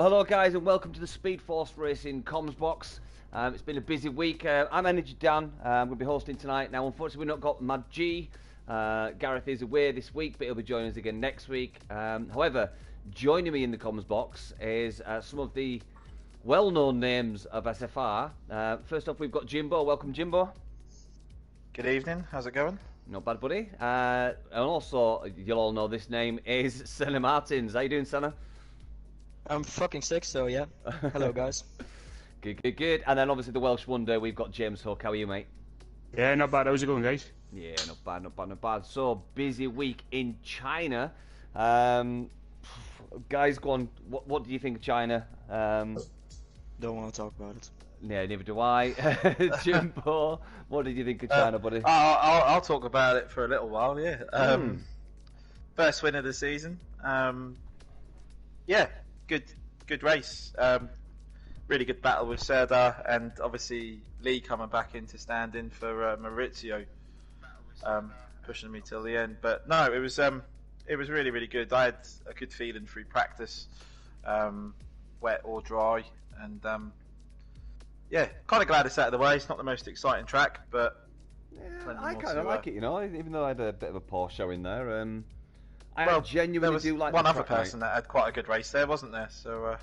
Hello, guys, and welcome to the Speed Force Racing comms box. It's been a busy week. I'm Energy Dan. We'll be hosting tonight. Now, unfortunately, we've not got Mad G. Gareth is away this week, but he'll be joining us again next week. However, joining me in the comms box is some of the well-known names of SFR. First off, we've got Jimbo. Welcome, Jimbo. Good evening. How's it going? Not bad, buddy. And also, you'll all know this name is Senna Martins. How you doing, Senna? I'm fucking sick, so yeah. Hello, guys. Good. And then obviously the Welsh wonder, we've got James Hook. How are you, mate? Yeah, not bad. How's it going, guys? Yeah, not bad. So, busy week in China. Guys, go on. What do you think of China? Don't want to talk about it. Yeah, neither do I. Jimbo, what did you think of China, buddy? I'll talk about it for a little while, yeah. First win of the season. Yeah, good race. Really good battle with Serdar, and obviously Lee coming back in to stand in for Maurizio, pushing me till the end. But no, it was really, really good. I had a good feeling through practice, wet or dry, and yeah, kind of glad it's out of the way. It's not the most exciting track, but yeah, I kind of like it, you know. Even though I had a bit of a poor show in there, I genuinely do like one the other track, person that had quite a good race there, wasn't there? So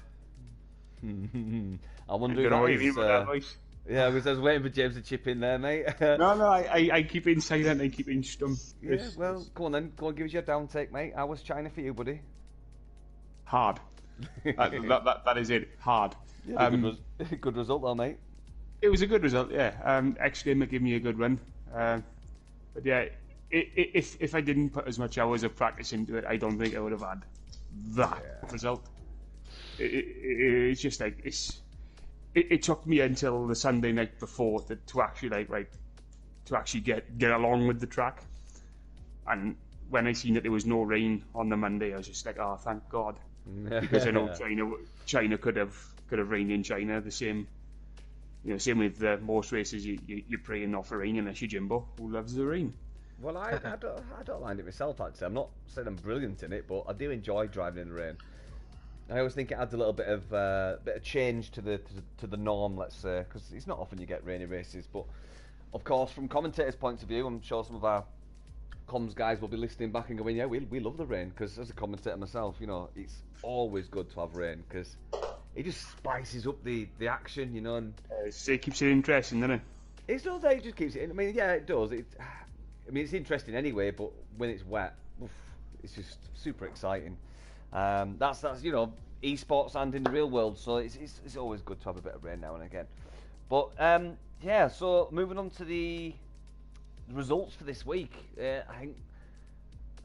I wonder who that is. Yeah, because I was waiting for James to chip in there, mate. No, I keep in silent and keep in stum. Yeah, well, go on then. Go on, give us your down take, mate. How was China for you, buddy? Hard. that is it. Hard. Yeah, good result though, mate. It was a good result, yeah. X-Gamer gave me a good run. But yeah, if I didn't put as much hours of practice into it, I don't think I would have had that result. It's just like it took me until the Sunday night before to actually get along with the track. And when I seen that there was no rain on the Monday, I was just like, oh, thank God, because I know China could have rained in China. The same, same with most races. You're praying not for rain unless you're Jimbo, who loves the rain. Well, I don't mind it myself, actually. I'm not saying I'm brilliant in it, but I do enjoy driving in the rain. I always think it adds a little bit of change to the norm, let's say, because it's not often you get rainy races. But of course, from commentators' points of view, I'm sure some of our comms guys will be listening back and going, "Yeah, we love the rain." Because as a commentator myself, it's always good to have rain because it just spices up the action, And it keeps it interesting, doesn't it? It does. It just keeps it. I mean, yeah, it does. It's interesting anyway, but when it's wet, it's just super exciting. That's esports and in the real world, so it's always good to have a bit of rain now and again. But yeah, so moving on to the results for this week, I think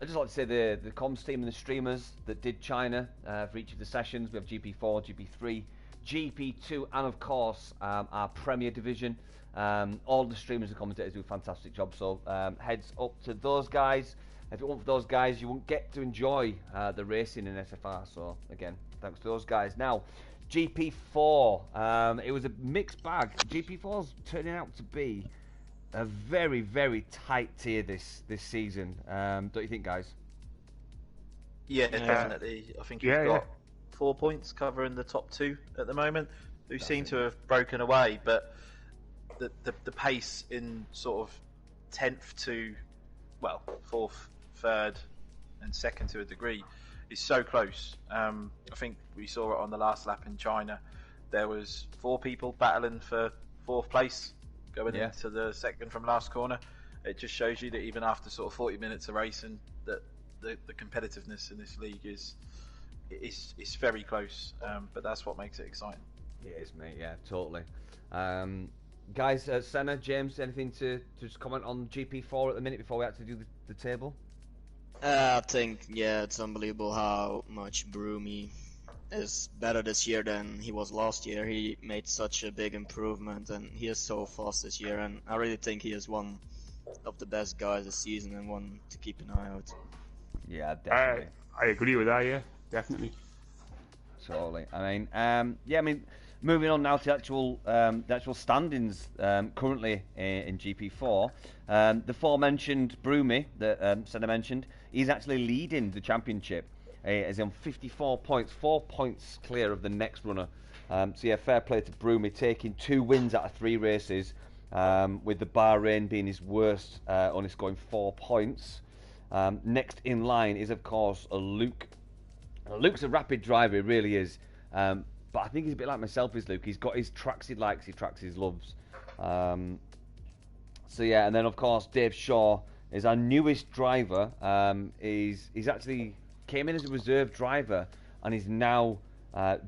I'd just like to say the comms team and the streamers that did China for each of the sessions. We have GP4, GP3, GP2, and of course our Premier Division. All the streamers and commentators do a fantastic job, so heads up to those guys. If it weren't for those guys, you wouldn't get to enjoy the racing in SFR. So again, thanks to those guys. Now, GP4, it was a mixed bag. GP4's turning out to be a very, very tight tier this season. Don't you think, guys? yeah, definitely. I think you've got 4 points covering the top two at the moment, who seem to have broken away, but the pace in sort of 10th to 4th, 3rd, and 2nd to a degree is so close. I think we saw it on the last lap in China. There was 4 people battling for 4th place going into the second from last corner. It just shows you that even after sort of 40 minutes of racing, that the competitiveness in this league is very close. But that's what makes it exciting. It is, mate. Yeah, totally. Guys, Senna, James, anything to just comment on GP4 at the minute before we actually do the table? I think, it's unbelievable how much Broomy is better this year than he was last year. He made such a big improvement, and he is so fast this year, and I really think he is one of the best guys this season and one to keep an eye out. Yeah, definitely. I agree with that, yeah, definitely. Totally. Moving on now to the actual standings currently in GP4. The aforementioned Broomy that Senna mentioned, he's actually leading the championship is on 54 points, 4 points clear of the next runner. So yeah, fair play to Broomy, taking 2 wins out of 3 races, with the Bahrain being his worst, only scoring 4 points. Next in line is, of course, Luke. Luke's a rapid driver, he really is. But I think he's a bit like myself, is Luke. He's got his tracks he likes, he tracks his loves. So yeah, and then of course Dave Shaw is our newest driver. He's actually came in as a reserve driver and is now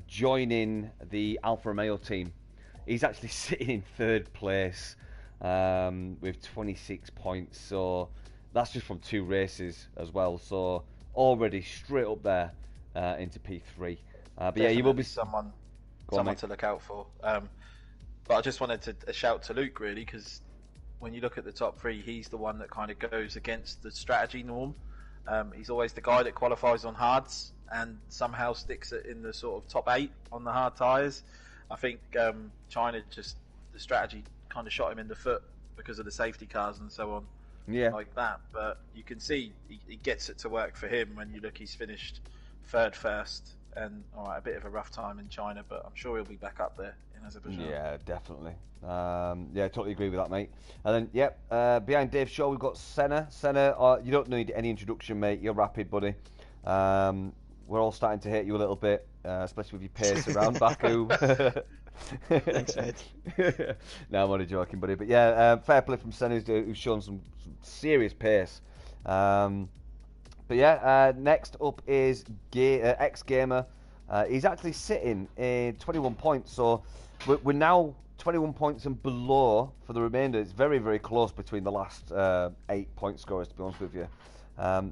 joining the Alfa Romeo team. He's actually sitting in 3rd place with 26 points. So that's just from 2 races as well. So already straight up there into P3. But yeah, you will be someone on, to look out for. But I just wanted to shout to Luke, really, because when you look at the top 3, he's the one that kind of goes against the strategy norm. He's always the guy that qualifies on hards and somehow sticks it in the sort of top 8 on the hard tyres. I think China the strategy kind of shot him in the foot because of the safety cars and so on. Yeah. Like that. But you can see he gets it to work for him when you look, he's finished 3rd first. And a bit of a rough time in China, but I'm sure he'll be back up there in Azerbaijan. Yeah, definitely. Yeah, totally agree with that, mate. And then, behind Dave Shaw, we've got Senna. Senna, you don't need any introduction, mate. You're rapid, buddy. We're all starting to hate you a little bit, especially with your pace around Baku. Thanks, mate. No, I'm only joking, buddy. But yeah, fair play from Senna, who's shown some serious pace. But yeah, next up is X-Gamer. He's actually sitting in 21 points, so we're now 21 points and below for the remainder. It's very, very close between the last 8 point scorers, to be honest with you.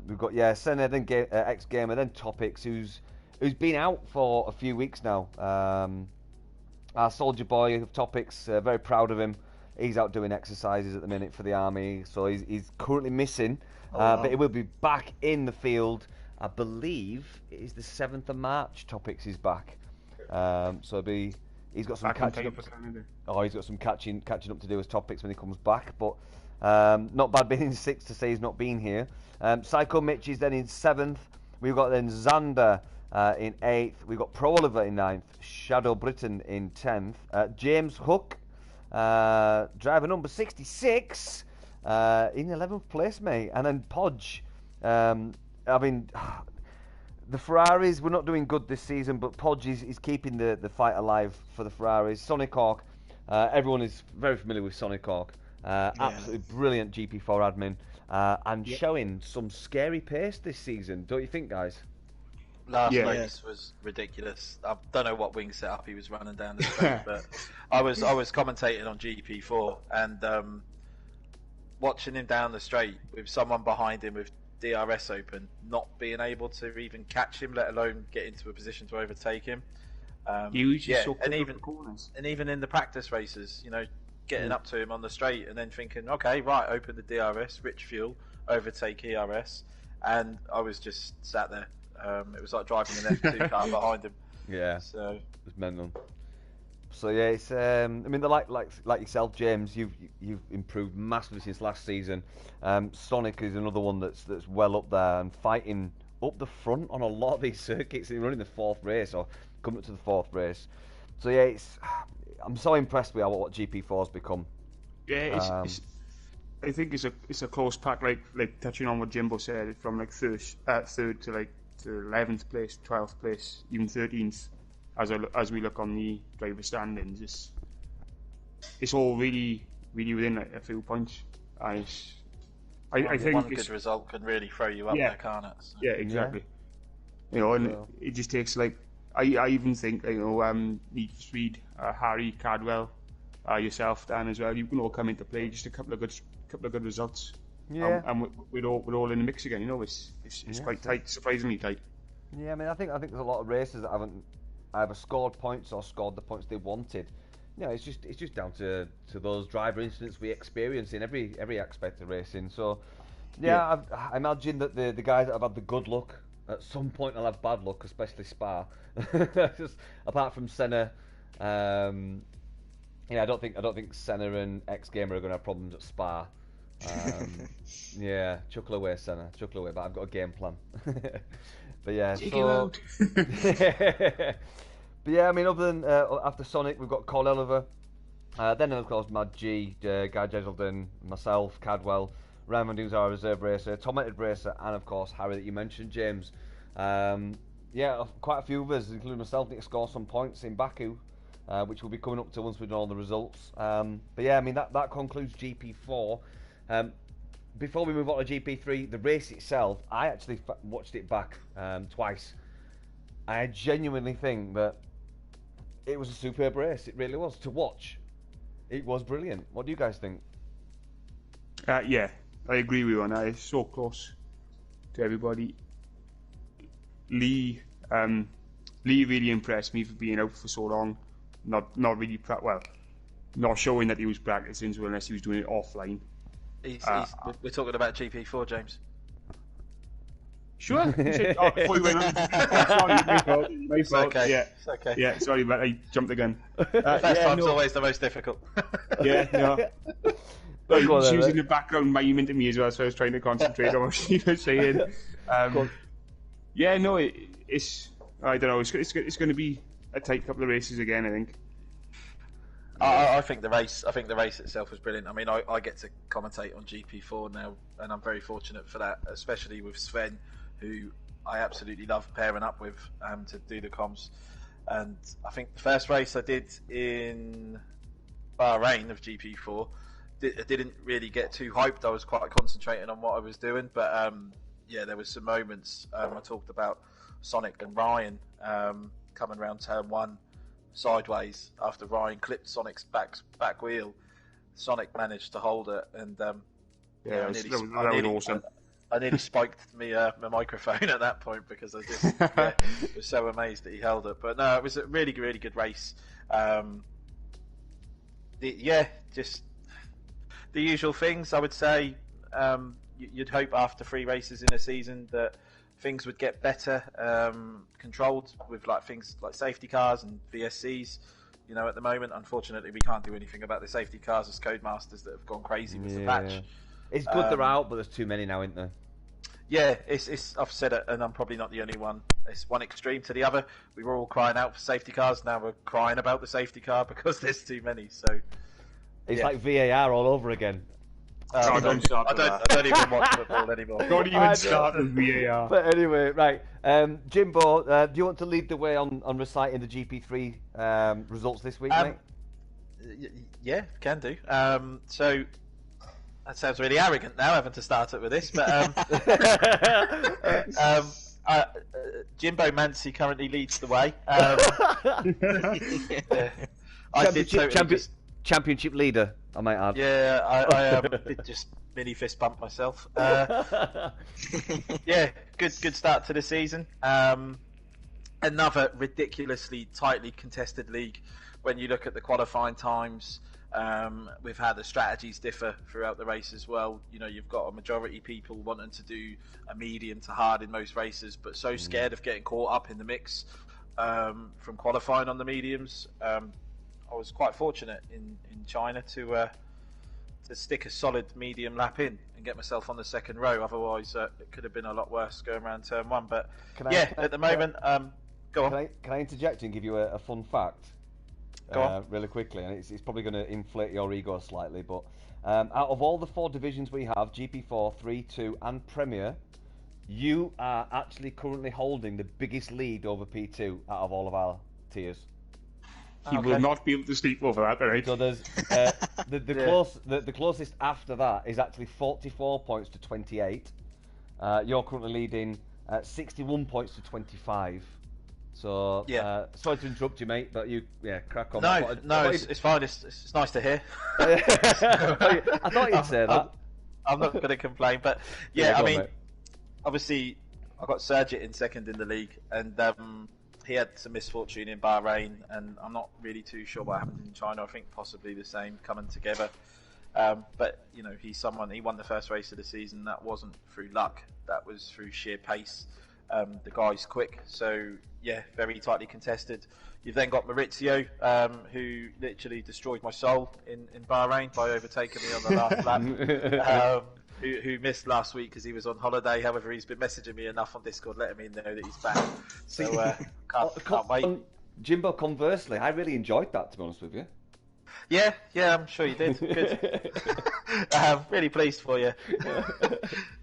We've got Senna, then X-Gamer, then Topics, who's been out for a few weeks now. Our soldier boy of Topics, very proud of him. He's out doing exercises at the minute for the army, so he's currently missing. But he will be back in the field. I believe it is the 7th of March. Topics is back, so he's got some catching up. He's got some catching up to do as Topics when he comes back. But not bad being in 6th to say he's not been here. Psycho Mitch is then in 7th. We've got then Xander in 8th. We've got Pro Oliver in 9th. Shadow Britain in 10th. James Hook, driver number 66. In 11th place, mate. And then Podge. I mean, the Ferraris, we're not doing good this season, but Podge is keeping the fight alive for the Ferraris. Sonic Hawk, everyone is very familiar with Sonic Hawk. Absolutely brilliant GP4 admin. And showing some scary pace this season, don't you think, guys? Last race was ridiculous. I don't know what wing setup he was running down the straight, but I was commentating on GP4 and watching him down the straight with someone behind him with DRS open, not being able to even catch him, let alone get into a position to overtake him. And even in the practice races, getting up to him on the straight and then thinking, okay, right, open the DRS, rich fuel, overtake ERS, and I was just sat there. It was like driving an F2 car behind him. Yeah, so it was mental. So yeah, it's I mean, like yourself, James, you've improved massively since last season. Sonic is another one that's well up there and fighting up the front on a lot of these circuits. He's running the 4th race or coming up to the 4th race. So yeah, I'm so impressed with what GP4's become. Yeah, I think it's a close pack. Like touching on what Jimbo said, from like third to 11th place, 12th place, even 13th. As we look on the driver standings, it's all really within a few points. I think one good result can really throw you up there, can't it? So. Yeah, exactly. And it just takes I even think Need for Speed, Harry Cardwell, yourself, Dan as well. You can all come into play. Just a couple of good results. Yeah, and we're all in the mix again. It's quite tight, surprisingly tight. Yeah, I mean, I think there's a lot of races that haven't either scored points or scored the points they wanted. It's just down to those driver incidents we experience in every aspect of racing. So, I imagine that the guys that have had the good luck at some point will have bad luck, especially Spa. Just apart from Senna, I don't think Senna and X-Gamer are going to have problems at Spa. Chuckle away, Senna, chuckle away. But I've got a game plan. But yeah, Take him out. But yeah, I mean, other than after Sonic, we've got Cole Oliver. Then, of course, Mad G, Guy Jesselden, myself, Cadwell, Ryan Van Doon's our reserve racer, Tormented Racer, and, of course, Harry that you mentioned, James. Yeah, quite a few of us, including myself, need to score some points in Baku, which will be coming up to once we know all the results. But yeah, I mean, that concludes GP4. Before we move on to GP3, the race itself, I actually watched it back twice. I genuinely think that it was a superb race. It really was. To watch, it was brilliant. What do you guys think? Yeah, I agree with you on that. It's so close to everybody. Lee really impressed me for being out for so long. Not really not showing that he was practicing, so unless he was doing it offline. We're talking about GP4, James. Sure. Before you went on. Sorry, my fault. It's okay. Yeah. It's okay. Yeah, sorry, but I jumped the gun. First time's always the most difficult. Yeah, no. But she was in the background miming to me as well, so I was trying to concentrate on what she was saying. Yeah, no, it's I don't know. It's going to be a tight couple of races again, I think. I think the race itself was brilliant. I mean, I get to commentate on GP4 now, and I'm very fortunate for that, especially with Sven, who I absolutely love pairing up with to do the comms. And I think the first race I did in Bahrain of GP4, I didn't really get too hyped. I was quite concentrating on what I was doing, but yeah, there was some moments. I talked about Sonic and Ryan coming around turn one sideways after Ryan clipped Sonic's back wheel. Sonic managed to hold it, and that was awesome. I nearly spiked my microphone at that point because I just was so amazed that he held it. But no, it was a really, really good race. Just the usual things, I would say. You'd hope after 3 races in a season that things would get better controlled with things like safety cars and VSCs. You know, at the moment, unfortunately, we can't do anything about the safety cars as Codemasters that have gone crazy with the patch. It's good they're out, but there's too many now, isn't there? Yeah, it's. I've said it, and I'm probably not the only one. It's one extreme to the other. We were all crying out for safety cars. Now we're crying about the safety car because there's too many. So it's like VAR all over again. I don't even watch football anymore. Don't even start with VAR. But anyway, right. Jimbo, do you want to lead the way on reciting the GP3 results this week, mate? Yeah, can do. So that sounds really arrogant now, having to start it with this. But Jimbo Mancy currently leads the way. Championship leader, I might add. Yeah, I did just mini fist bump myself. Yeah, good start to the season. Another ridiculously tightly contested league. When you look at the qualifying times, we've had the strategies differ throughout the race as well. You know, you've got a majority people wanting to do a medium to hard in most races, but so scared of getting caught up in the mix from qualifying on the mediums. I was quite fortunate in China to stick a solid medium lap in and get myself on the second row. Otherwise, it could have been a lot worse going around turn one. But at the moment, go on. Can I interject and give you a fun fact? Go on. Really quickly, and it's probably going to inflate your ego slightly, but out of all the 4 divisions we have, GP4, 3, 2, and Premier, you are actually currently holding the biggest lead over P2 out of all of our tiers. He will not be able to sleep over that, right? So there's the closest after that is actually 44 points to 28. You're currently leading 61 points to 25. So sorry to interrupt you, mate, but you crack on. It's fine. It's nice to hear. I thought you'd say that. I'm not going to complain, but I mean, obviously, I got Sergit in second in the league, and he had some misfortune in Bahrain, and I'm not really too sure what happened in China. I think possibly the same coming together. But you know, he won the first race of the season. That wasn't through luck. That was through sheer pace. The guy's quick, so very tightly contested. You've then got Maurizio, who literally destroyed my soul in Bahrain by overtaking me on the last lap. who missed last week because he was on holiday. However, he's been messaging me enough on Discord, letting me know that he's back. So can't wait. Jimbo, conversely, I really enjoyed that, to be honest with you. Yeah, I'm sure you did. Good. Really pleased for you.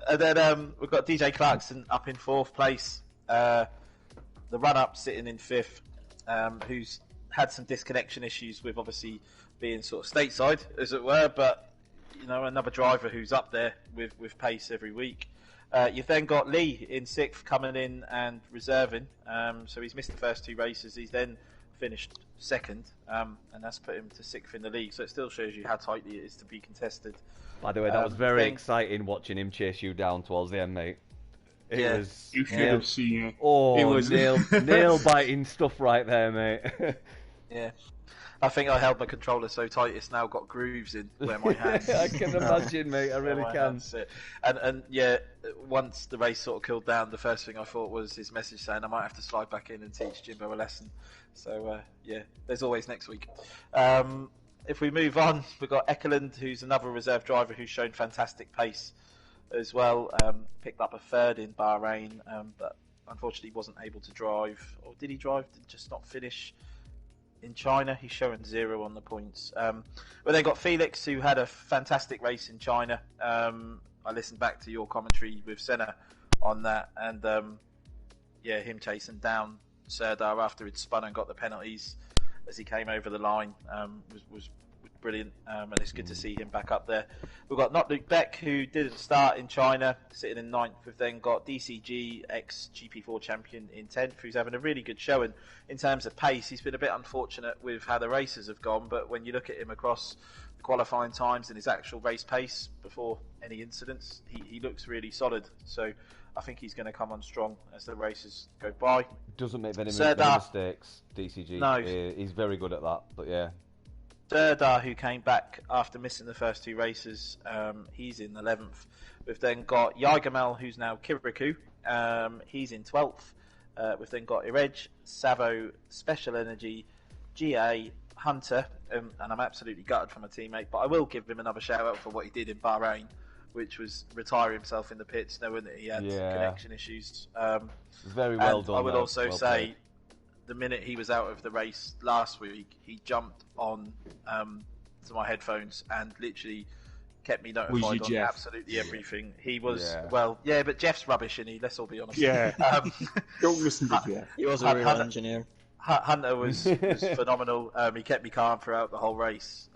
And then we've got DJ Clarkson up in 4th place. The run-up sitting in 5th, who's had some disconnection issues with obviously being sort of stateside, as it were, but another driver who's up there with pace every week. You've then got Lee in 6th, coming in and reserving. So he's missed the first 2 races. He's then finished 2nd, and that's put him to 6th in the league. So it still shows you how tightly it is to be contested. By the way, that was very exciting watching him chase you down towards the end, mate. It was. You should have seen it. Oh, it was nail biting stuff right there, mate. Yeah. I think I held my controller so tight it's now got grooves in where my hands. I can imagine, mate. I really can. And yeah, once the race sort of cooled down, the first thing I thought was his message saying I might have to slide back in and teach Jimbo a lesson. So yeah, there's always next week. If we move on, we've got Ekelund, who's another reserve driver who's shown fantastic pace as well. Picked up a 3rd in Bahrain, but unfortunately wasn't able to drive. Or did he drive? Did just not finish? In China, he's showing 0 on the points. We then got Felix, who had a fantastic race in China. I listened back to your commentary with Senna on that, and him chasing down Serdar after he'd spun and got the penalties as he came over the line was brilliant, and it's good to see him back up there. We've got Not Luke Beck, who didn't start in China, sitting in 9th. We've then got DCG, ex-GP4 champion in 10th, who's having a really good showing in terms of pace. He's been a bit unfortunate with how the races have gone, but when you look at him across the qualifying times and his actual race pace before any incidents, he looks really solid. So I think he's going to come on strong as the races go by. Doesn't make many mistakes, DCG. No. He's very good at that, but yeah. Serdar, who came back after missing the first 2 races, he's in 11th. We've then got Yaigamel, who's now Kirikou. He's in 12th. We've then got Irej, Savo, Special Energy, GA, Hunter, and I'm absolutely gutted from a teammate, but I will give him another shout out for what he did in Bahrain, which was retire himself in the pits, knowing that he had connection issues. Very well done. I would also say, the minute he was out of the race last week, he jumped on to my headphones and literally kept me notified on absolutely everything. He was but Jeff's rubbish, and let's all be honest. Yeah, don't listen to Jeff. He was a real engineer. Hunter was phenomenal. He kept me calm throughout the whole race.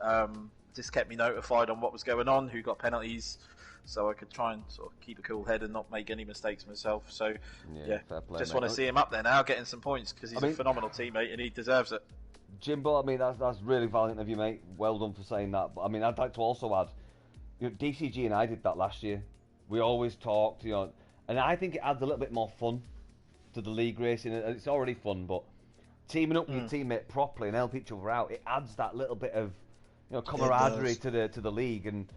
Just kept me notified on what was going on, who got penalties, so I could try and sort of keep a cool head and not make any mistakes myself. So, just want to see him up there now, getting some points, because he's a phenomenal teammate and he deserves it. Jimbo, I mean, that's really valiant of you, mate. Well done for saying that. But I mean, I'd like to also add, DCG and I did that last year. We always talked, and I think it adds a little bit more fun to the league racing. It's already fun, but teaming up with your teammate properly and help each other out, it adds that little bit of camaraderie to the league. And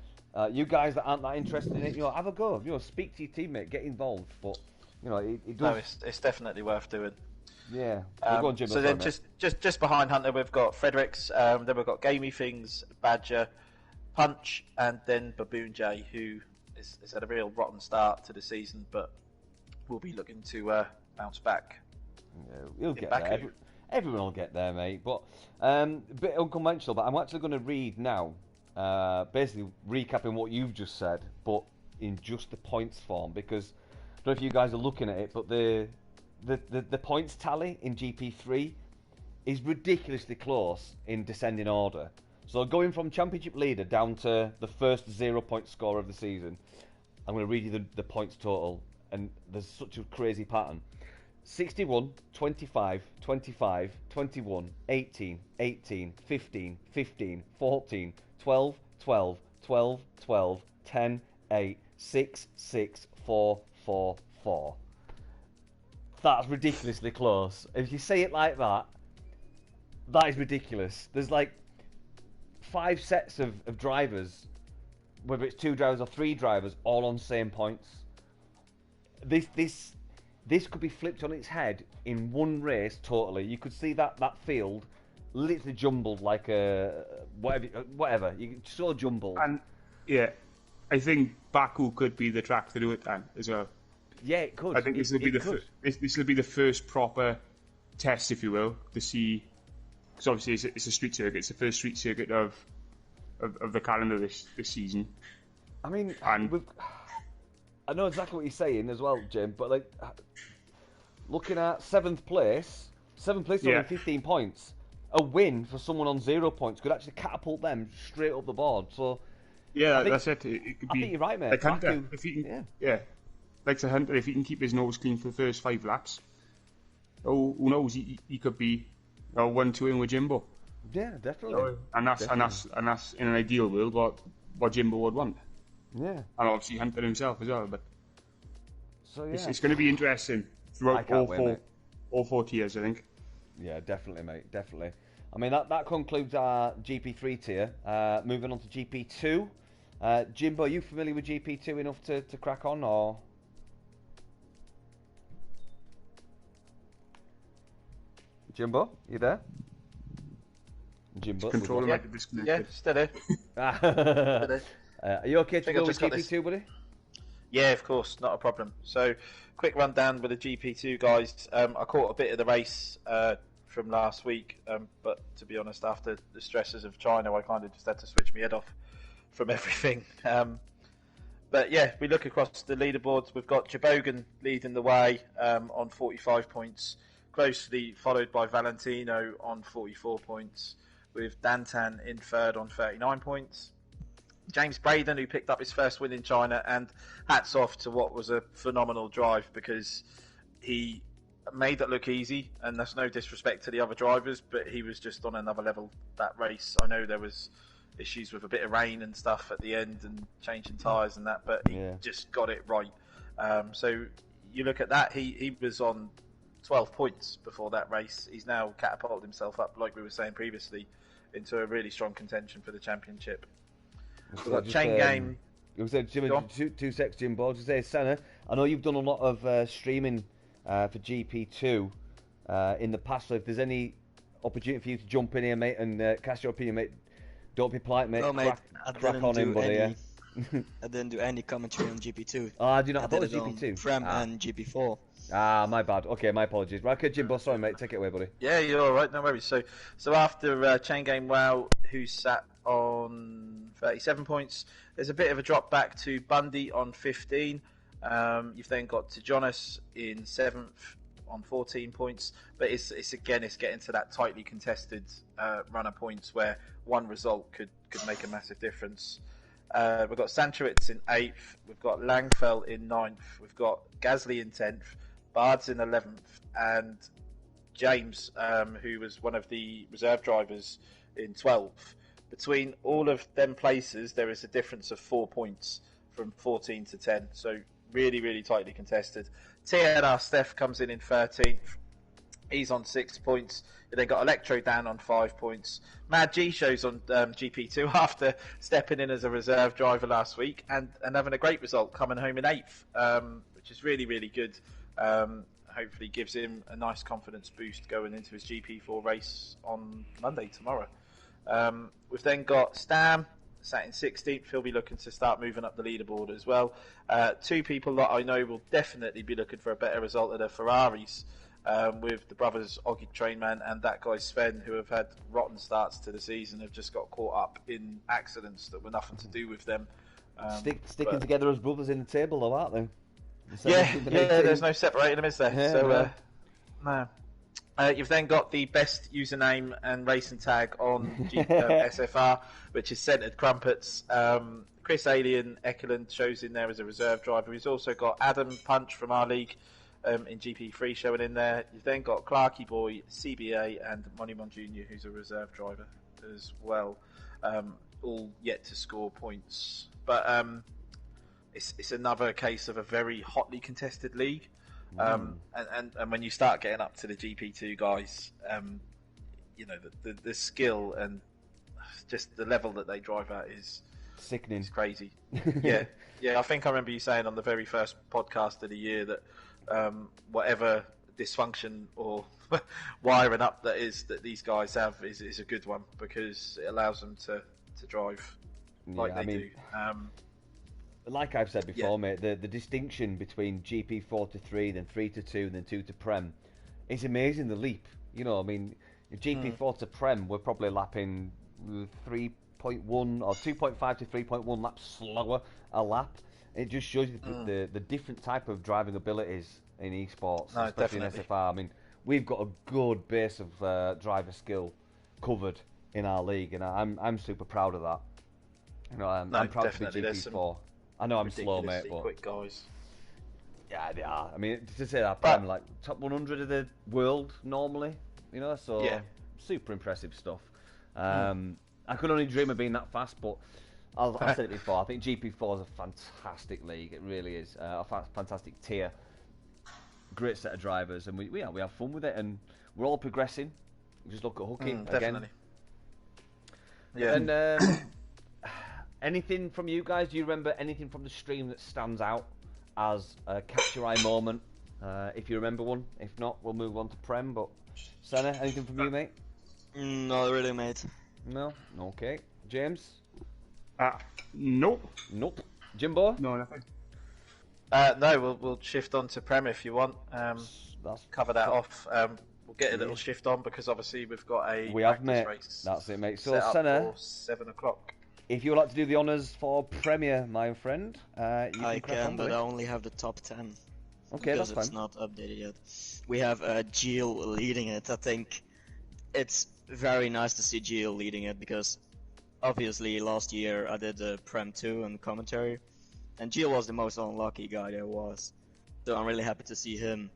you guys that aren't that interested in it, have a go. Speak to your teammate, get involved. But it does. No, it's definitely worth doing. Yeah. Go on, Jimbo, so then just behind Hunter, we've got Fredericks. Then we've got Gamey Things, Badger, Punch, and then Baboon J, who has had a real rotten start to the season, but will be looking to bounce back. Yeah, he'll get there. Everyone will get there, mate. But a bit unconventional, but I'm actually going to read now, basically recapping what you've just said, but in just the points form, because I don't know if you guys are looking at it, but the points tally in GP3 is ridiculously close in descending order. So going from championship leader down to the first 0-point scorer of the season, I'm going to read you the points total, and there's such a crazy pattern. 61, 25, 25, 21, 18, 18, 15, 15, 14, 12, 12, 12, 12, 10, 8, 6, 6, 4, 4, 4. That's ridiculously close. If you say it like that, that is ridiculous. There's like 5 sets of drivers, whether it's 2 drivers or 3 drivers, all on same points. This could be flipped on its head in one race totally. You could see that field literally jumbled like a whatever. You so jumbled. And yeah, I think Baku could be the track to do it then as well. Yeah, it could. I think this will be this will be the first proper test, if you will, to see. Because obviously it's a street circuit. It's the first street circuit of the calendar this season. I mean, And I know exactly what you're saying as well, Jim. But like, looking at seventh place is only 15 points. A win for someone on 0 points could actually catapult them straight up the board. So yeah, that's it. It could be. I think you're right, mate. Like Hunter, if he can, like the Hunter, if he can keep his nose clean for the first 5 laps, who knows? He could be 1-2 in with Jimbo. Yeah, definitely. And that's in an ideal world what Jimbo would want. Yeah. And obviously Hunter himself as well. But so yeah, it's going to be interesting throughout all 4 tiers, I think. Yeah, definitely, mate. Definitely. I mean, that concludes our GP3 tier. Moving on to GP2. Jimbo, are you familiar with GP2 enough to crack on, or? Jimbo, you there? Jimbo, controller might be disconnected. Yeah, steady. Are you okay to go with GP2, buddy? Yeah, of course, not a problem. So, quick rundown with the GP2 guys. I caught a bit of the race from last week, but to be honest, after the stresses of China, I kind of just had to switch my head off from everything. But yeah, we look across the leaderboards. We've got Chebogan leading the way on 45 points, closely followed by Valentino on 44 points, with Dantan in third on 39 points. James Braden, who picked up his first win in China, and hats off to what was a phenomenal drive, because he made it look easy, and that's no disrespect to the other drivers, but he was just on another level that race. I know there was issues with a bit of rain and stuff at the end and changing tyres and that, but he just got it right. So you look at that, he was on 12 points before that race. He's now catapulted himself up, like we were saying previously, into a really strong contention for the championship. We've got Chain Game. You said, Jim, two secs, Jimbo. Just say, Senna, I know you've done a lot of streaming for GP2 in the past, so if there's any opportunity for you to jump in here, mate, and cast your opinion, mate, don't be polite, mate. No, mate, crack on in, buddy, yeah? I didn't do any commentary on GP2. I do not. I thought it did was GP2. Prem and GP4. My bad. Okay, my apologies. Right, okay, Jimbo, sorry, mate. Take it away, buddy. Yeah, you're all right. No worries. So after Chain Game Wow, who sat on 37 points, there's a bit of a drop back to Bundy on 15. You've then got to Jonas in 7th on 14 points, but it's getting to that tightly contested runner points where one result could make a massive difference. We've got Sanchowitz in 8th, we've got Langfeld in 9th, we've got Gasly in 10th, Bards in 11th, and James, who was one of the reserve drivers, in 12th. Between all of them places, there is a difference of 4 points from 14 to 10, so really, really tightly contested. TNR Steph comes in 13th. He's on 6 points. They got Electro down on 5 points. Mad G shows on GP2 after stepping in as a reserve driver last week and having a great result, coming home in 8th, which is really, really good. Hopefully gives him a nice confidence boost going into his GP4 race on Monday, tomorrow. We've then got Stam, sat in 16th. He'll be looking to start moving up the leaderboard as well. 2 people that I know will definitely be looking for a better result are the Ferraris, with the brothers Oggy Trainman and that guy Sven, who have had rotten starts to the season, have just got caught up in accidents that were nothing to do with them. Sticking together as brothers in the table, though, aren't they? Yeah, there's no separating them, is there? Yeah, no. You've then got the best username and racing tag on SFR, which is Centered Crumpets. Chris Alien Ekelund shows in there as a reserve driver. He's also got Adam Punch from our league in GP3 showing in there. You've then got Clarky Boy, CBA, and Monimon Jr., who's a reserve driver as well. All yet to score points. But it's another case of a very hotly contested league. And when you start getting up to the GP2 guys, the skill and just the level that they drive at is sickening. It's crazy. yeah. I think I remember you saying on the very first podcast of the year that whatever dysfunction or wiring up that these guys have is a good one, because it allows them to drive like they do. like I've said before, mate, the distinction between GP4 to 3, then 3 to 2, and then 2 to Prem, it's amazing, the leap. You know, I mean, GP4 to Prem, we're probably lapping 3.1 or 2.5 to 3.1 laps slower a lap. It just shows you the different type of driving abilities in esports, especially in SFR. I mean, we've got a good base of driver skill covered in our league, and I'm super proud of that. You know, I'm proud to be GP4. I know I'm slow, mate, but quick guys. Yeah, they are. I mean, to say that, I'm like top 100 of the world normally. You know, so super impressive stuff. I could only dream of being that fast, but I've said it before. I think GP4 is a fantastic league. It really is a fantastic tier. Great set of drivers, and we have fun with it, and we're all progressing. Just look at hooking again. Yeah. And anything from you guys? Do you remember anything from the stream that stands out as a catch your eye moment? If you remember one. If not, we'll move on to Prem. But Senna, anything from you, mate? Not really, mate. No? Okay. James? Nope. Nope. Jimbo? No, nothing. No, we'll shift on to Prem if you want. Cover that off. We'll get a little shift on because obviously we've got a race. That's it, mate. So, Senna, 7 o'clock. If you would like to do the honours for Premier, my friend, I can, but I only have the top 10. Okay, because that's it's not updated yet. We have Gilles leading it. I think it's very nice to see Gilles leading it because obviously last year I did the Prem 2 and commentary, and Gilles was the most unlucky guy there was. So I'm really happy to see him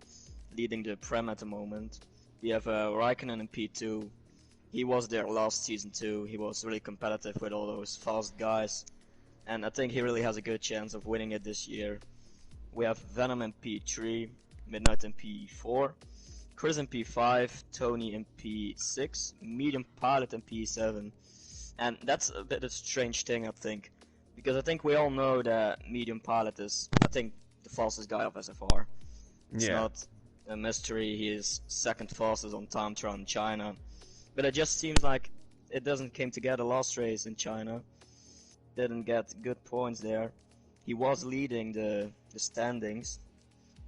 leading the Prem at the moment. We have Raikkonen in P2. He was there last season too. He was really competitive with all those fast guys, and I think he really has a good chance of winning it this year. We have Venom in P3, Midnight in P4, Chris in P5, Tony in P6, Medium Pilot in P7. And that's a bit of a strange thing, I think, because I think we all know that Medium Pilot is, I think, the fastest guy of SFR. It's not a mystery. He is second fastest on time trial in China. But it just seems like it doesn't came together last race in China. Didn't get good points there. He was leading the standings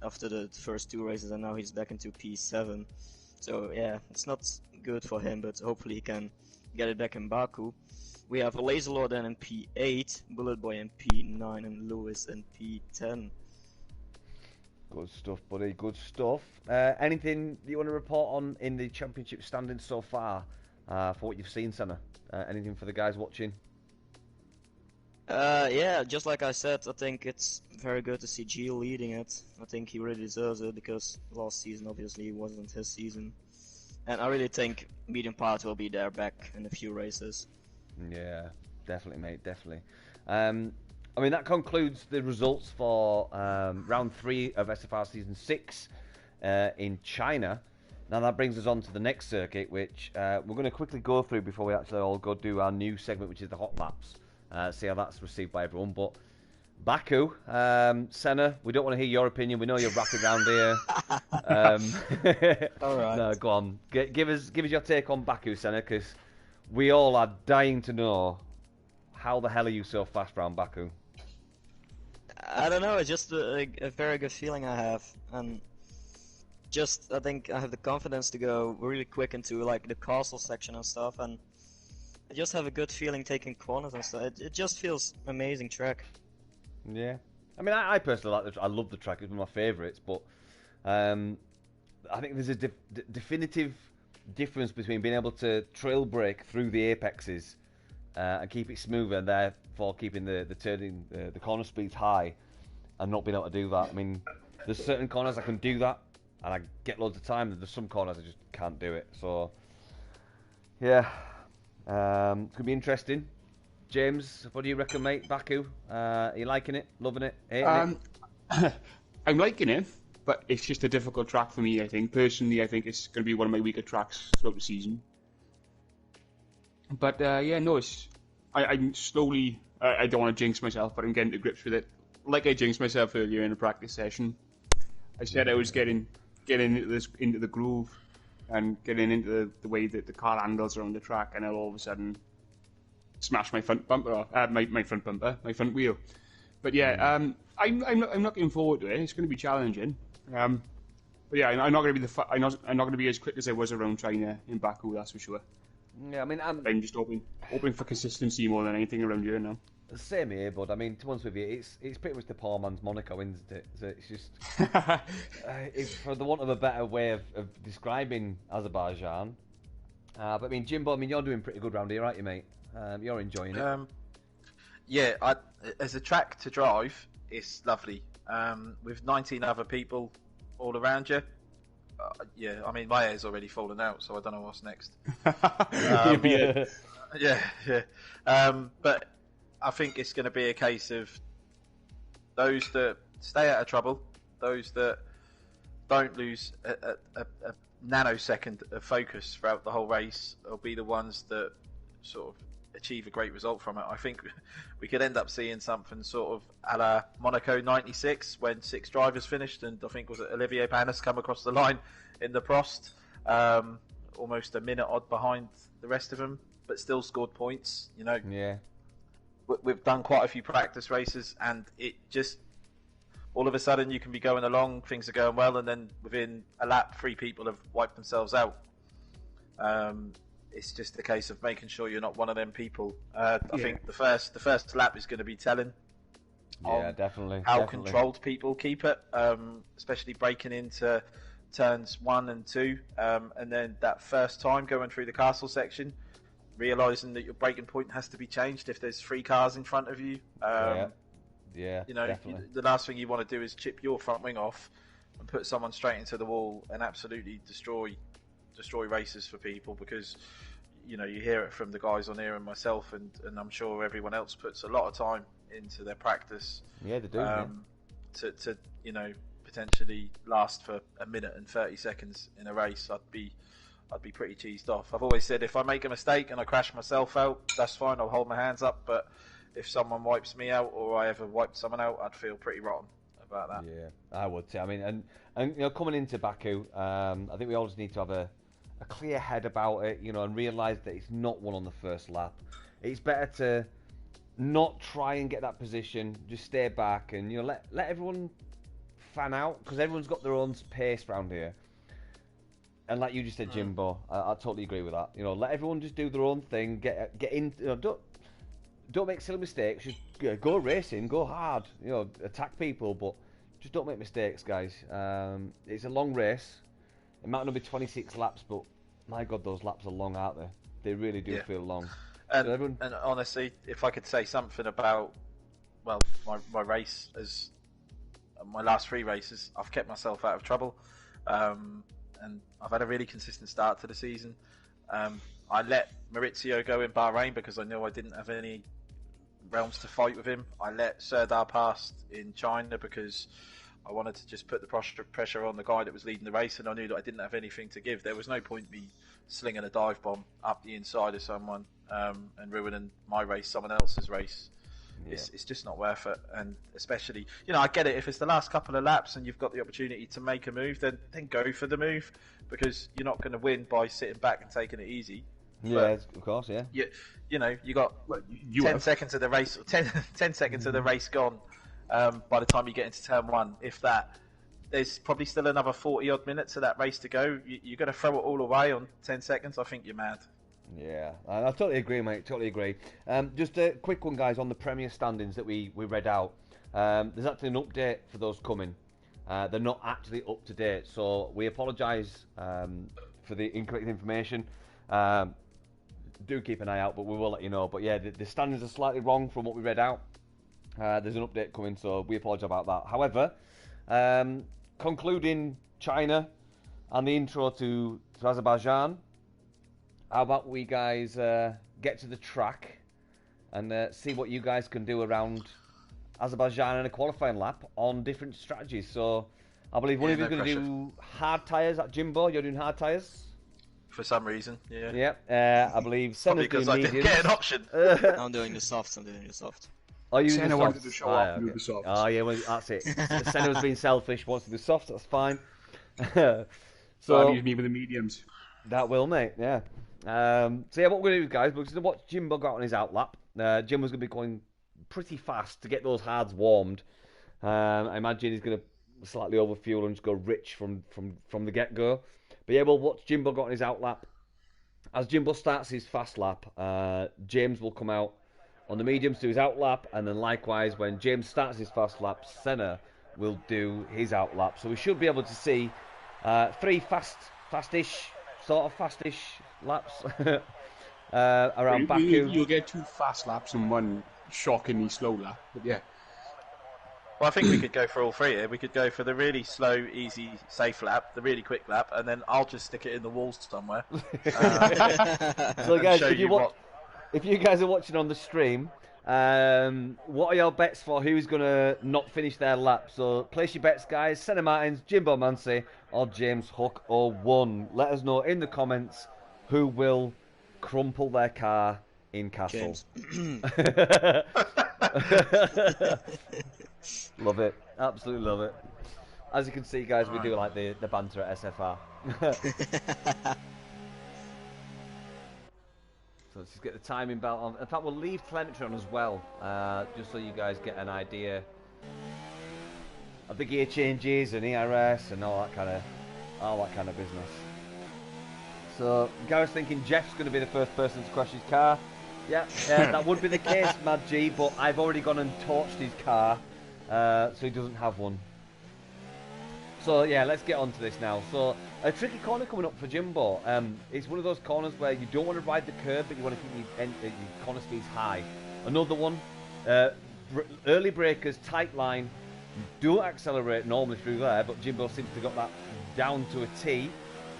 after the first 2 races, and now he's back into P7. So yeah, it's not good for him, but hopefully he can get it back in Baku. We have Laserlord then in P8, Bullet Boy in P9, and Lewis in P10. Good stuff, buddy. Good stuff. Anything you want to report on in the championship standings so far for what you've seen, Senna? Anything for the guys watching? Yeah, just like I said, I think it's very good to see Gilles leading it. I think he really deserves it because last season obviously wasn't his season. And I really think Medium Pilot will be there back in a few races. Yeah, definitely, mate, definitely. I mean, that concludes the results for round 3 of SFR Season 6 in China. Now that brings us on to the next circuit, which we're going to quickly go through before we actually all go do our new segment, which is the hot laps. See how that's received by everyone. But Baku, Senna, we don't want to hear your opinion. We know you're rapid around here. All right. No, go on. Give us your take on Baku, Senna, because we all are dying to know how the hell are you so fast around Baku? I don't know. It's just a very good feeling I have, and just I think I have the confidence to go really quick into like the castle section and stuff, and I just have a good feeling taking corners and stuff. It just feels amazing track. Yeah, I mean, I personally like I love the track. It's one of my favourites, but I think there's a definitive difference between being able to trail brake through the apexes and keep it smoother, and therefore keeping the turning the corner speeds high, and not being able to do that. I mean, there's certain corners I can do that, and I get loads of time. And there's some corners I just can't do it. So, yeah. Could be interesting. James, what do you reckon, mate? Baku, are you liking it? Loving it? Hating it? I'm liking it, but it's just a difficult track for me, I think. Personally, I think it's going to be one of my weaker tracks throughout the season. But, yeah, no, I'm slowly... I don't want to jinx myself, but I'm getting to grips with it. Like I jinxed myself earlier in a practice session. I said I was getting into the groove and getting into the way that the car handles around the track, and I'll all of a sudden smash my front bumper off, my front wheel. But yeah, I'm looking forward to it. It's going to be challenging. But yeah, I'm not going to be I'm not going to be as quick as I was around China in Baku. That's for sure. Yeah, I mean, I'm just hoping for consistency more than anything around here now. Same here, bud. I mean, to be honest with you, it's pretty much the poor man's Monaco, isn't it? So it's just, it's for the want of a better way of describing Azerbaijan. But I mean, Jimbo, I mean, you're doing pretty good round here, aren't you, mate? You're enjoying it. Yeah, as a track to drive, it's lovely. With 19 other people all around you. Yeah, I mean, my hair's already fallen out, so I don't know what's next. Yeah. But I think it's going to be a case of those that stay out of trouble, those that don't lose a nanosecond of focus throughout the whole race, will be the ones that sort of achieve a great result from it. I think we could end up seeing something sort of a la Monaco 96 when 6 drivers finished, and I think was it Olivier Panis come across the line in the Prost, almost a minute odd behind the rest of them, but still scored points. You know, yeah. We've done quite a few practice races, and it just all of a sudden you can be going along, things are going well, and then within a lap, 3 people have wiped themselves out. It's just a case of making sure you're not one of them people. I think the first lap is going to be telling. Yeah, definitely. How controlled people keep it, especially breaking into turns 1 and 2, and then that first time going through the castle section, realising that your braking point has to be changed if there's 3 cars in front of you. Yeah, you know, the last thing you want to do is chip your front wing off and put someone straight into the wall and absolutely destroy races for people, because you know you hear it from the guys on here and myself, and I'm sure everyone else puts a lot of time into their practice. Yeah, they do. To you know, potentially last for a minute and 30 seconds in a race, I'd be pretty cheesed off. I've always said if I make a mistake and I crash myself out, that's fine, I'll hold my hands up, but if someone wipes me out or I ever wiped someone out, I'd feel pretty rotten about that. Yeah, I would too. I mean, and you know, coming into Baku, I think we always need to have a clear head about it, you know, and realise that it's not won on the first lap. It's better to not try and get that position, just stay back and, you know, let everyone fan out, because everyone's got their own pace around here. And like you just said, Jimbo, I totally agree with that. You know, let everyone just do their own thing, get in, you know, don't make silly mistakes, just go racing, go hard, you know, attack people, but just don't make mistakes, guys. It's a long race. It might not be 26 laps, but my God, those laps are long, aren't they? They really do feel long. And honestly, if I could say something about, well, my race, as my last 3 races, I've kept myself out of trouble, and I've had a really consistent start to the season. I let Maurizio go in Bahrain because I knew I didn't have any realms to fight with him. I let Serdar pass in China because I wanted to just put the pressure on the guy that was leading the race, and I knew that I didn't have anything to give. There was no point me slinging a dive bomb up the inside of someone and ruining my race, someone else's race. Yeah. It's just not worth it. And especially, you know, I get it. If it's the last couple of laps and you've got the opportunity to make a move, then go for the move, because you're not going to win by sitting back and taking it easy. Yeah, of course, yeah. You know, you got 10 seconds of the race, 10 seconds of the race gone. By the time you get into turn 1, if that, there's probably still another 40 odd minutes of that race to go. You're going to throw it all away on 10 seconds. I think you're mad. Yeah, I totally agree, mate. Totally agree. Just a quick one, guys, on the Premier standings that we read out. There's actually an update for those coming. They're not actually up to date, so we apologise for the incorrect information. Do keep an eye out, but we will let you know. But yeah, the standings are slightly wrong from what we read out. There's an update coming, so we apologise about that. However, concluding China and the intro to Azerbaijan, how about we guys get to the track and see what you guys can do around Azerbaijan in a qualifying lap on different strategies. So I believe one of you is going to do hard tyres at Jimbo. You're doing hard tyres? For some reason, yeah. Yeah, I believe Senna's doing mediums. Because I didn't get an option. I'm doing the softs. Are you Senna wanted to show off okay. the softs. Oh yeah, well, that's it. Senna's being selfish, wants to do softs, that's fine. So use me with the mediums. That will, mate, yeah. So yeah, what we're going to do, guys, we're going to watch Jimbo go out on his outlap. Jimbo's going to be going pretty fast to get those hards warmed. I imagine he's going to slightly overfuel and just go rich from the get-go. But yeah, we'll watch Jimbo got on his outlap. As Jimbo starts his fast lap, James will come out on the mediums to do his outlap, and then likewise, when James starts his fast lap, Senna will do his outlap. So we should be able to see 3 fastish laps around Baku. You'll get 2 fast laps and 1 shockingly slow lap, but yeah. Well, I think we could go for all 3 here. We could go for the really slow, easy, safe lap, the really quick lap, and then I'll just stick it in the walls somewhere. So guys, if you guys are watching on the stream, what are your bets for who's going to not finish their lap? So place your bets, guys. Senna Martins, Jimbo Mansi, or James Hook 01. Let us know in the comments who will crumple their car in Castle. Love it. Absolutely love it. As you can see, guys, we do like the banter at SFR. So let's just get the timing belt on. In fact, we'll leave telemetry on as well, just so you guys get an idea of the gear changes and ERS and all that kind of business. So Gareth's thinking Jeff's going to be the first person to crash his car. Yeah, that would be the case, Mad G, but I've already gone and torched his car, so he doesn't have one. So yeah, let's get on to this now. So a tricky corner coming up for Jimbo. It's one of those corners where you don't want to ride the curb, but you want to keep your corner speeds high. Another one, early breakers, tight line. You don't accelerate normally through there, but Jimbo seems to have got that down to a T.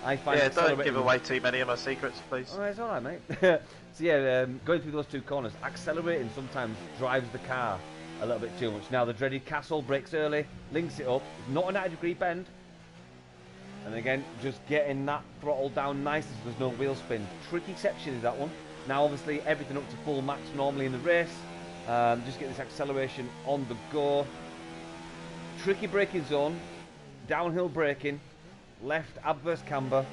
I find don't give away too many of my secrets, please. Oh, it's alright, mate. So yeah, going through those 2 corners, accelerating sometimes drives the car a little bit too much. Now the dreaded Castle brakes early, links it up, not a 90-degree bend, and again just getting that throttle down nicely so there's no wheel spin. Tricky section is that one. Now obviously everything up to full max normally in the race. Just get this acceleration on the go. Tricky braking zone, downhill braking, left adverse camber.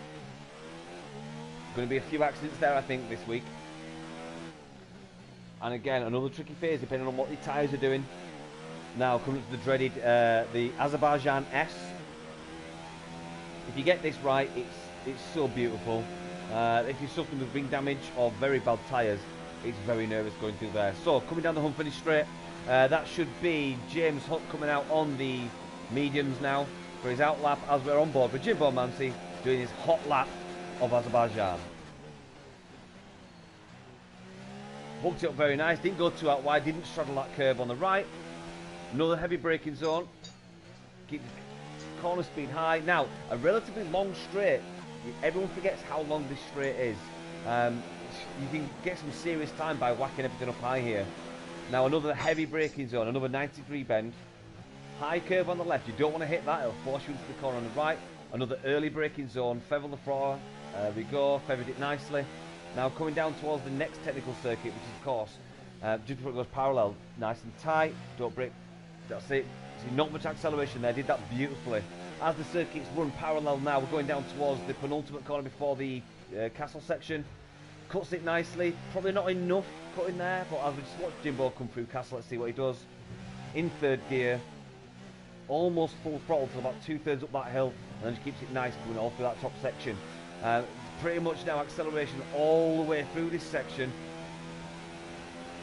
Going to be a few accidents there, I think, this week. And again, another tricky phase depending on what the tyres are doing. Now coming to the dreaded, the Azerbaijan S. If you get this right, it's so beautiful. If you're suffering with ring damage or very bad tyres, it's very nervous going through there. So coming down the Humpherney Straight, that should be James Hunt coming out on the mediums now for his outlap as we're on board with Jimbo Mansi doing his hot lap of Azerbaijan. Hooked it up very nice, didn't go too out wide, didn't straddle that curb on the right. Another heavy braking zone. Keep the corner speed high. Now, a relatively long straight. Everyone forgets how long this straight is. You can get some serious time by whacking everything up high here. Now, another heavy braking zone, another 90-degree bend. High curve on the left, you don't want to hit that, it'll force you into the corner on the right. Another early braking zone, feather the throttle. There we go, feathered it nicely. Now coming down towards the next technical circuit, which is of course, just before it goes parallel, nice and tight, don't brake, that's it. See, not much acceleration there, did that beautifully. As the circuits run parallel now, we're going down towards the penultimate corner before the castle section. Cuts it nicely, probably not enough cutting there, but I'll just watch Jimbo come through castle, let's see what he does. In 3rd gear, almost full throttle to about 2/3 up that hill, and then just keeps it nice going all through that top section. Pretty much now acceleration all the way through this section.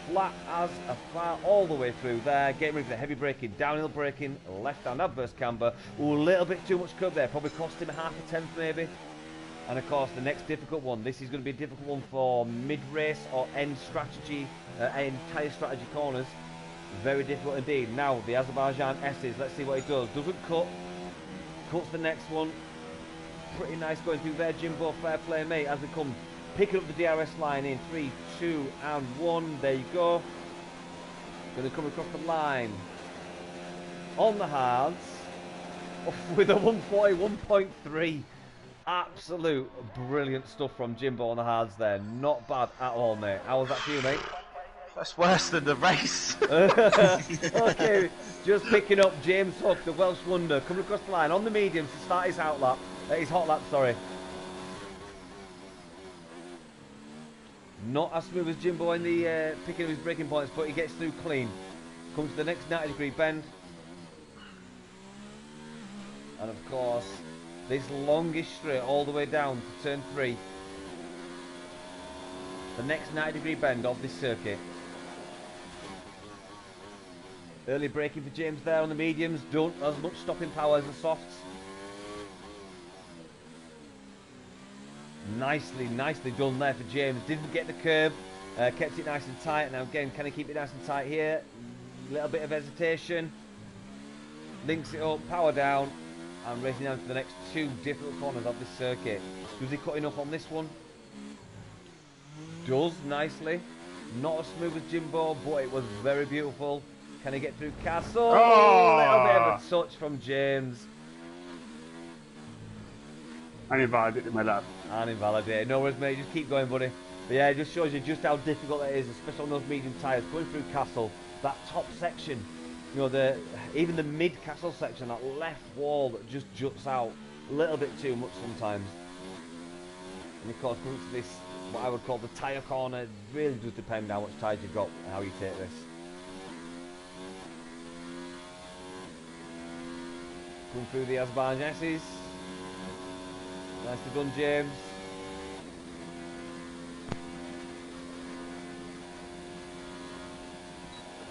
Flat as a far all the way through there. Getting ready for the heavy braking, downhill braking, left hand adverse camber. Ooh, a little bit too much curb there. Probably cost him half a tenth maybe. And of course the next difficult one. This is going to be a difficult one for mid-race or end strategy, end tyre strategy corners. Very difficult indeed. Now the Azerbaijan S's. Let's see what he does. Doesn't cut. Cuts the next one. Pretty nice going through there, Jimbo. Fair play, mate. As we come picking up the DRS line in 3, 2, and 1. There you go. Going to come across the line on the hards with a 141.3. Absolute brilliant stuff from Jimbo on the hards there. Not bad at all, mate. How was that for you, mate? That's worse than the race. Okay, just picking up James Hook, the Welsh wonder, coming across the line on the mediums to start his hot lap, sorry. Not as smooth as Jimbo in the picking of his braking points, but he gets through clean. Comes to the next 90-degree bend. And of course, this longish straight all the way down to turn 3. The next 90-degree bend of this circuit. Early braking for James there on the mediums. Don't as much stopping power as the softs. Nicely done there for James. Didn't get the curb, kept it nice and tight. Now again, can he keep it nice and tight here? Little bit of hesitation. Links it up, power down, and racing down to the next 2 difficult corners of this circuit. Does he cut enough on this one? Does, nicely. Not as smooth as Jimbo, but it was very beautiful. Can he get through Castle? Oh! A little bit of a touch from James. And invalidated my lap. And invalidated. No worries, mate. Just keep going, buddy. But yeah, it just shows you just how difficult it is, especially on those medium tyres. Going through Castle, that top section, you know, even the mid-Castle section, that left wall that just juts out a little bit too much sometimes. And of course, coming to this, what I would call the tyre corner, it really does depend how much tyres you've got and how you take this. Going through the Azerbaijan S's. Nicely done, James.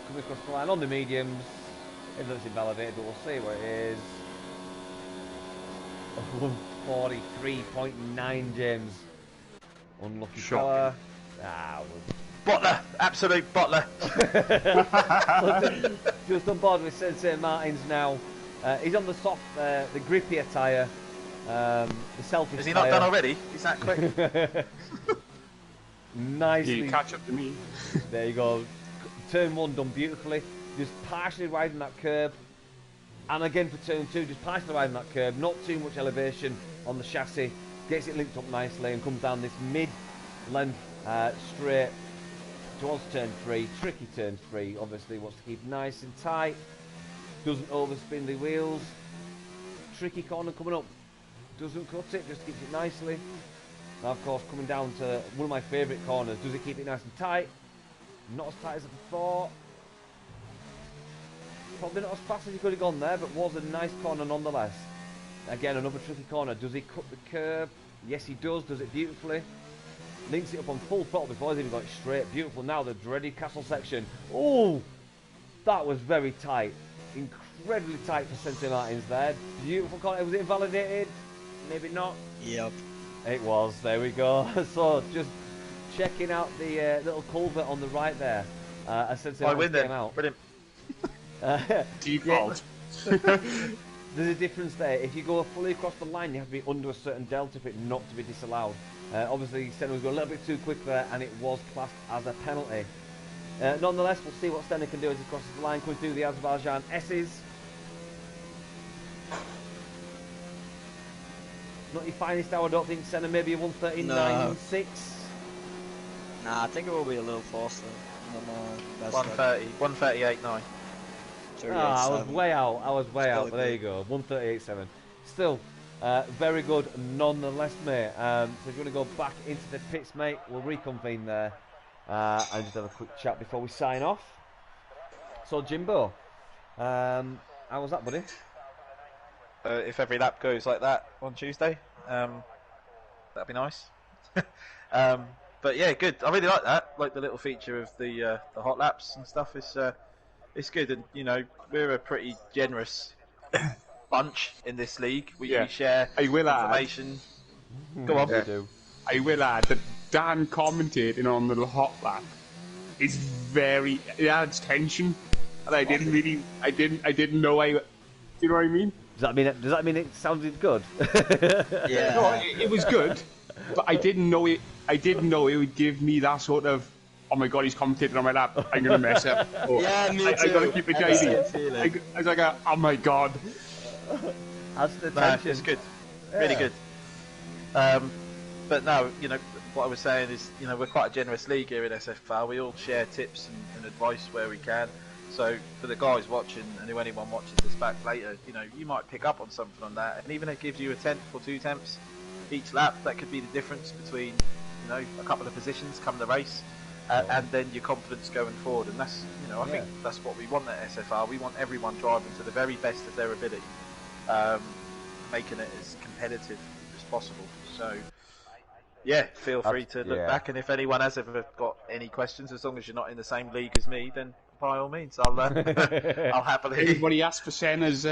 Coming across the line on the mediums. It looks invalidated, but we'll see what it is. 143.9, James. Unlucky power. Bottler, absolute bottler. Just on board with St Martin's now. He's on the soft, the grippier tyre. The selfish. Is he not done already? Is that quick? Nicely. You catch up to me. There you go. Turn 1 done beautifully. Just partially riding that curb. And again for turn 2, just partially riding that curb. Not too much elevation on the chassis. Gets it linked up nicely and comes down this mid-length straight towards turn 3. Tricky turn 3. Obviously wants to keep nice and tight. Doesn't overspin the wheels. Tricky corner coming up. Doesn't cut it, just keeps it nicely. Now of course coming down to one of my favourite corners. Does it keep it nice and tight? Not as tight as I thought. Probably not as fast as he could have gone there, but was a nice corner nonetheless. Again, another tricky corner. Does he cut the curb? Yes, he does. Does it beautifully. Links it up on full throttle before he's even got it straight. Beautiful. Now the dreaded Castle section. Oh, that was very tight. Incredibly tight for St Martin's there. Beautiful corner. Was it invalidated? Maybe not. Yep. It was. There we go. So just checking out the little culvert on the right there. As St Martin's came out. Brilliant. Default. There's a difference there. If you go fully across the line, you have to be under a certain delta for it not to be disallowed. Obviously, Stenner was going a little bit too quick there, and it was classed as a penalty. Nonetheless, we'll see what Stenner can do as he crosses the line, coming through the Azerbaijan S's. Not your finest hour, I don't think. Senna maybe a 139.6. Nah, I think it will be a little faster. 130, 138.9. I was way out. But there you go. 138.7. Still, very good nonetheless, mate. So if you want to go back into the pits, mate, we'll reconvene there and just have a quick chat before we sign off. So, Jimbo, how was that, buddy? If every lap goes like that on Tuesday, that'd be nice. But yeah, good. I really like that. Like the little feature of the hot laps and stuff. It's good, and you know we're a pretty generous bunch in this league. We share information. Go on. Yeah. I will add that Dan commentating on the hot lap is it adds tension, and I didn't know do you know what I mean? Does that mean it sounded good? Yeah. No, it was good, but I didn't know it would give me that sort of, oh my god, he's commentating on my lap, I'm gonna mess up. Yeah, me too. I gotta keep it tidy. I was like, oh my god. That's the tension. It's good, really good. But no, you know what I was saying is, you know, we're quite a generous league here in SFR. We all share tips and advice where we can. So for the guys watching, and if anyone watches this back later, you know, you might pick up on something on that, and even if it gives you a tenth or 2 tenths each lap, that could be the difference between a couple of positions come the race, and then your confidence going forward. And that's, I think that's what we want at SFR. We want everyone driving to the very best of their ability, making it as competitive as possible. So, yeah, feel free to look back, and if anyone has ever got any questions, as long as you're not in the same league as me, then by all means, I'll happily. Everybody asked for Senna's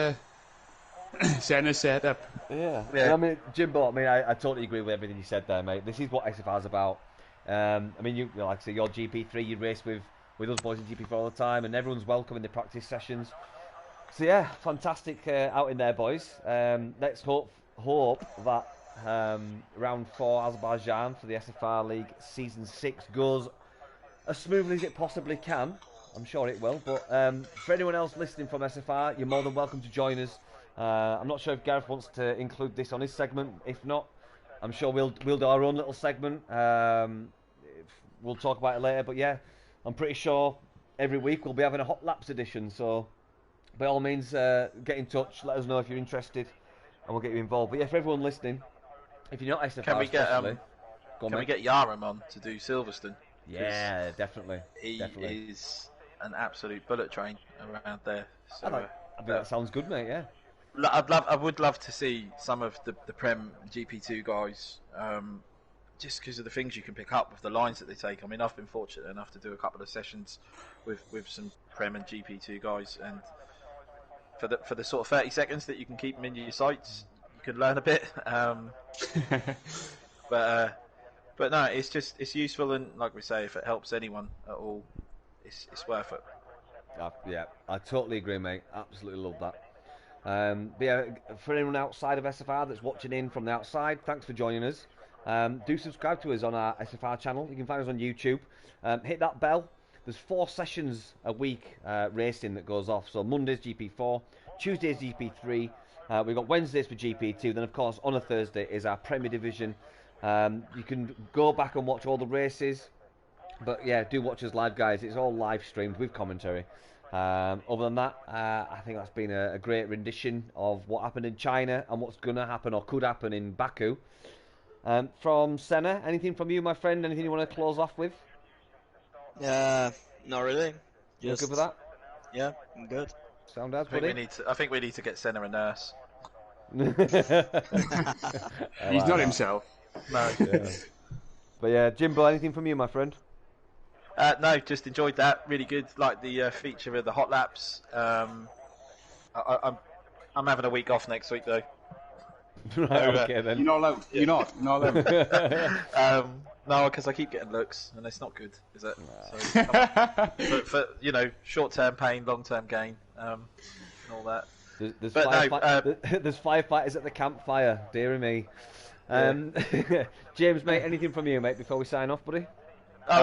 setup. Yeah. I mean, Jimbo, I totally agree with everything you said there, mate. This is what SFR's about. I mean, you like I say, you're GP3, you race with us boys in GP4 all the time, and everyone's welcome in the practice sessions. So yeah, fantastic out in there, boys. Let's hope that round 4 Azerbaijan for the SFR League Season 6 goes as smoothly as it possibly can. I'm sure it will. But for anyone else listening from SFR, you're more than welcome to join us. I'm not sure if Gareth wants to include this on his segment. If not, I'm sure we'll do our own little segment. We'll talk about it later. But yeah, I'm pretty sure every week we'll be having a Hot Laps edition. So by all means, get in touch. Let us know if you're interested, and we'll get you involved. But yeah, for everyone listening, if you're not SFR, can we get Yaram on to do Silverstone? Yeah, definitely. He is an absolute bullet train around there. So, I think that sounds good, mate. Yeah. I would love to see some of the Prem GP2 guys, just because of the things you can pick up with the lines that they take. I mean, I've been fortunate enough to do a couple of sessions with some Prem and GP2 guys, and for the sort of 30 seconds that you can keep them in your sights, you can learn a bit. But no, it's useful, and like we say, if it helps anyone at all, it's worth it. Yeah, I totally agree, mate. Absolutely love that. But yeah, for anyone outside of SFR that's watching in from the outside, thanks for joining us. Do subscribe to us on our SFR channel. You can find us on YouTube. Hit that bell. There's 4 sessions a week racing that goes off. So Monday's GP4, Tuesday's GP3. We've got Wednesdays for GP2. Then, of course, on a Thursday is our Premier Division. You can go back and watch all the races. But yeah, do watch us live, guys. It's all live streamed with commentary. Other than that, I think that's been a great rendition of what happened in China and what's going to happen or could happen in Baku. From Senna, anything from you, my friend? Anything you want to close off with? Not really. You're good with that? Yeah, I'm good. Sound out, I think we need to get Senna a nurse. He's not himself. No. Yeah. But yeah, Jimbo, anything from you, my friend? No, just enjoyed that. Really good. Like the feature of the hot laps. I'm having a week off next week though. Right, okay then. You're not allowed. You're not allowed. No, because I keep getting looks, and it's not good, is it? Nah. So, for short-term pain, long-term gain, and all that. There's firefighters at the campfire, dearie me. James, mate, anything from you, mate, before we sign off, buddy? Oh,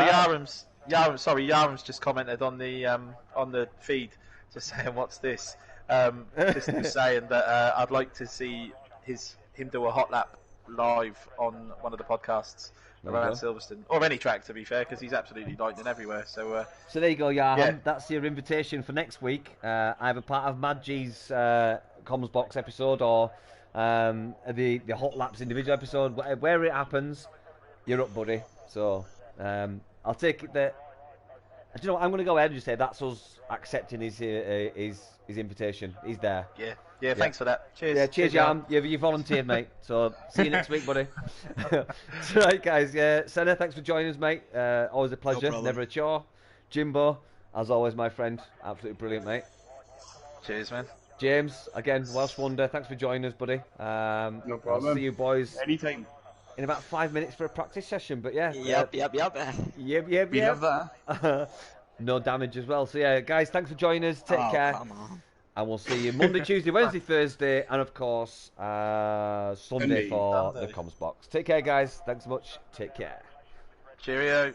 Yaram's just commented on the feed, just saying, "What's this?" Just saying that I'd like to see him do a hot lap live on one of the podcasts around Silverstone, or any track, to be fair, because he's absolutely lightning everywhere. So there you go, Yaram. Yeah. That's your invitation for next week. Either part of Mad G's comms box episode or the hot laps individual episode, where it happens, you're up, buddy. So I'll take it that. Do you know what? I'm going to go ahead and just say that's us accepting his invitation. He's there. Yeah. Thanks for that. Cheers. Yeah, cheers, Jan. You volunteered, mate. So see you next week, buddy. Right, guys. Yeah, Senna, thanks for joining us, mate. Always a pleasure. No Never a chore. Jimbo, as always, my friend. Absolutely brilliant, mate. Cheers, man. James, again, Welsh Wonder, thanks for joining us, buddy. No problem. I'll see you boys Anytime. in about 5 minutes for a practice session. But yeah. Yep. Yep. We love that. No damage as well. So yeah, guys, thanks for joining us. Take care. Come on. And we'll see you Monday, Tuesday, Wednesday, Thursday, and of course, Sunday for the comms box. Take care, guys. Thanks so much. Take care. Cheerio.